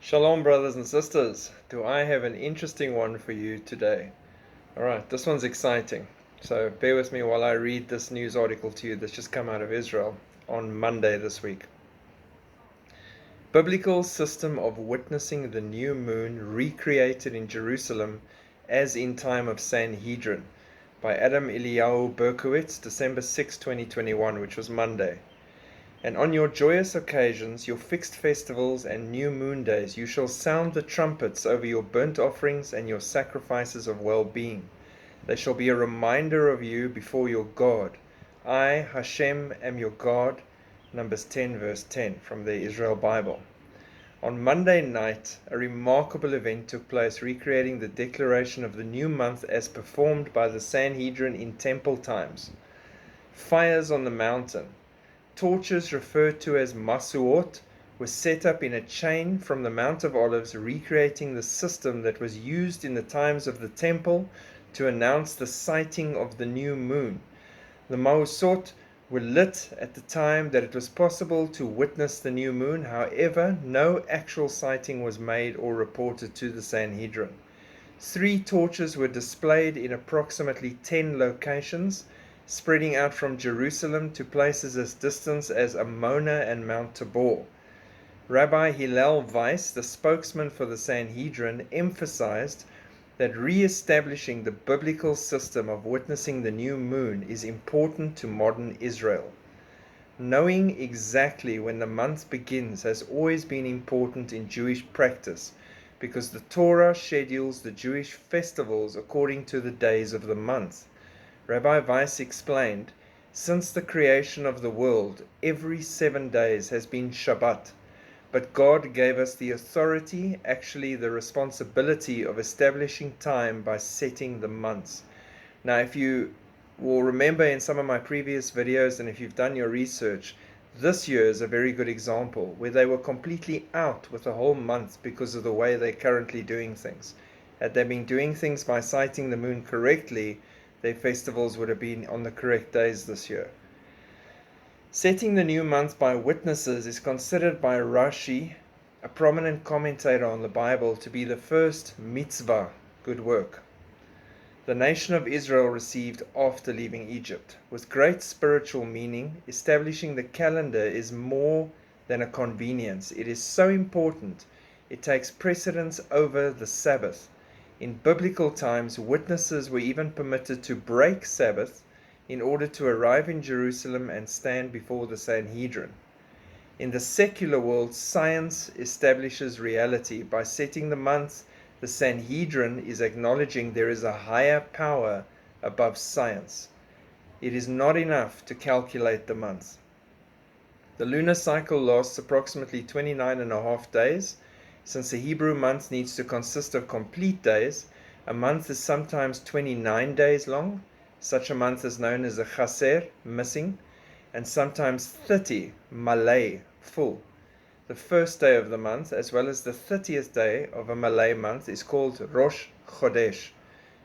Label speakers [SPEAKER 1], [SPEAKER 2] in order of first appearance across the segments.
[SPEAKER 1] Shalom, brothers and sisters. Do I have an interesting one for you today? Alright, this one's exciting. So bear with me while I read this news article to you that's just come out of Israel on Monday this week. Biblical system of witnessing the new moon recreated in Jerusalem as in time of Sanhedrin by Adam Eliyahu Berkowitz, December 6, 2021, which was Monday. And on your joyous occasions, your fixed festivals and new moon days, you shall sound the trumpets over your burnt offerings and your sacrifices of well-being. They shall be a reminder of you before your God. I, Hashem, am your God. Numbers 10 verse 10 from the Israel Bible. On Monday night, a remarkable event took place recreating the declaration of the new month as performed by the Sanhedrin in temple times. Fires on the mountain. Torches referred to as masuot were set up in a chain from the Mount of Olives, recreating the system that was used in the times of the temple to announce the sighting of the new moon. The masuot were lit at the time that it was possible to witness the new moon. However, no actual sighting was made or reported to the Sanhedrin. 3 torches were displayed in approximately 10 locations, spreading out from Jerusalem to places as distant as Ammona and Mount Tabor. Rabbi Hillel Weiss, the spokesman for the Sanhedrin, emphasized that re-establishing the biblical system of witnessing the new moon is important to modern Israel. Knowing exactly when the month begins has always been important in Jewish practice, because the Torah schedules the Jewish festivals according to the days of the month. Rabbi Weiss explained, since the creation of the world, every 7 days has been Shabbat, but God gave us the authority, actually the responsibility of establishing time by setting the months. Now, if you will remember in some of my previous videos, and if you've done your research, this year is a very good example where they were completely out with the whole month because of the way they're currently doing things. Had they been doing things by sighting the moon correctly, their festivals would have been on the correct days this year. Setting the new month by witnesses is considered by Rashi, a prominent commentator on the Bible, to be the first mitzvah, good work, the nation of Israel received after leaving Egypt. With great spiritual meaning, establishing the calendar is more than a convenience. It is so important, it takes precedence over the Sabbath. In biblical times, witnesses were even permitted to break Sabbath in order to arrive in Jerusalem and stand before the Sanhedrin. In the secular world, science establishes reality. By setting the month, the Sanhedrin is acknowledging there is a higher power above science. It is not enough to calculate the month. The lunar cycle lasts approximately 29.5 days. Since a Hebrew month needs to consist of complete days, a month is sometimes 29 days long. Such a month is known as a chaser, missing, and sometimes 30, malay, full. The first day of the month, as well as the 30th day of a Malay month, is called Rosh Chodesh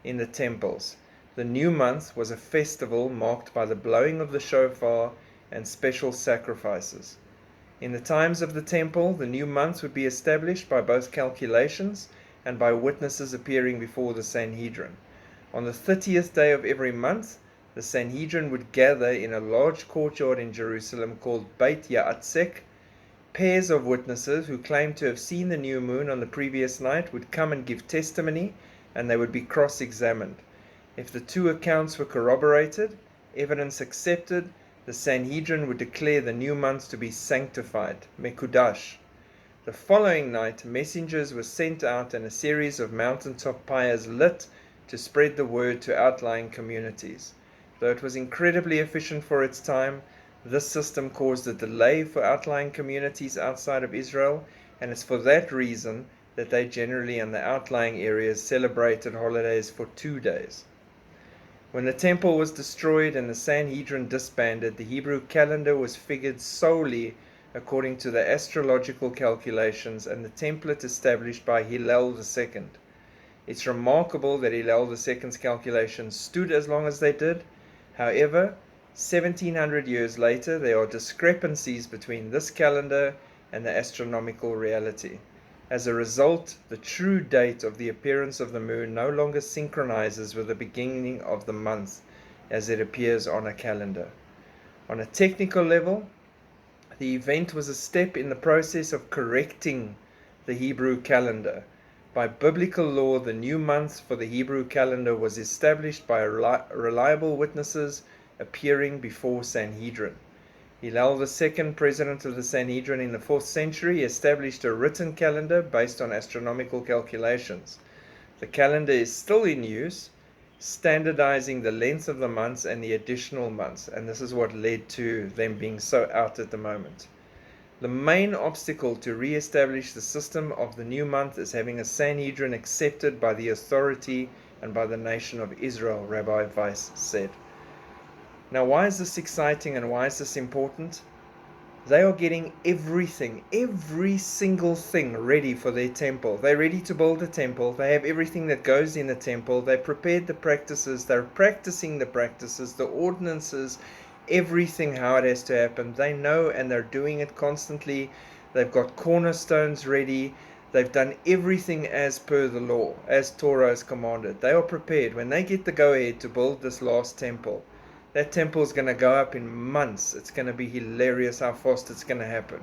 [SPEAKER 1] in the temples. The new month was a festival marked by the blowing of the shofar and special sacrifices. In the times of the temple, the new month would be established by both calculations and by witnesses appearing before the Sanhedrin. On the 30th day of every month, the Sanhedrin would gather in a large courtyard in Jerusalem called Beit Ya'atzek. Pairs of witnesses who claimed to have seen the new moon on the previous night would come and give testimony, and they would be cross-examined. If the 2 accounts were corroborated, evidence accepted, the Sanhedrin would declare the new month to be sanctified, mekudash. The following night, messengers were sent out and a series of mountaintop pyres lit to spread the word to outlying communities. Though it was incredibly efficient for its time, this system caused a delay for outlying communities outside of Israel, and it's for that reason that they generally in the outlying areas celebrated holidays for 2 days. When the temple was destroyed and the Sanhedrin disbanded, the Hebrew calendar was figured solely according to the astrological calculations and the template established by Hillel II. It's remarkable that Hillel II's calculations stood as long as they did. However, 1700 years later, there are discrepancies between this calendar and the astronomical reality. As a result, the true date of the appearance of the moon no longer synchronizes with the beginning of the month as it appears on a calendar. On a technical level, the event was a step in the process of correcting the Hebrew calendar. By biblical law, the new month for the Hebrew calendar was established by reliable witnesses appearing before Sanhedrin. Hillel II, president of the Sanhedrin in the 4th century, established a written calendar based on astronomical calculations. The calendar is still in use, standardizing the length of the months and the additional months, and this is what led to them being so out at the moment. The main obstacle to re-establish the system of the new month is having a Sanhedrin accepted by the authority and by the nation of Israel, Rabbi Weiss said. Now, why is this exciting and why is this important? They are getting everything, every single thing ready for their temple. They're ready to build a temple. They have everything that goes in a temple. They've prepared the practices. They're practicing the practices, the ordinances, everything how it has to happen. They know and they're doing it constantly. They've got cornerstones ready. They've done everything as per the law, as Torah has commanded. They are prepared. When they get the go-ahead to build this last temple, that temple is going to go up in months. It's going to be hilarious how fast it's going to happen.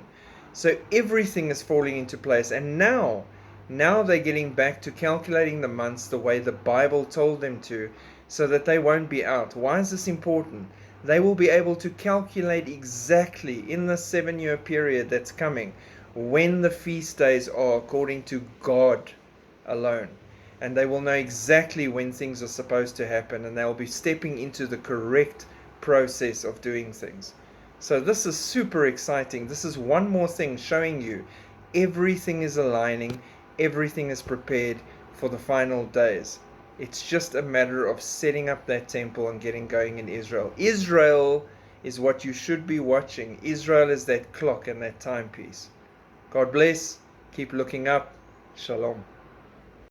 [SPEAKER 1] So everything is falling into place. And now they're getting back to calculating the months the way the Bible told them to, so that they won't be out. Why is this important? They will be able to calculate exactly in the 7-year period that's coming when the feast days are according to God alone. And they will know exactly when things are supposed to happen, and they'll be stepping into the correct process of doing things. So this is super exciting. This is one more thing showing you everything is aligning, everything is prepared for the final days. It's just a matter of setting up that temple and getting going in Israel. Israel is what you should be watching. Israel is that clock and that timepiece. God bless. Keep looking up. Shalom.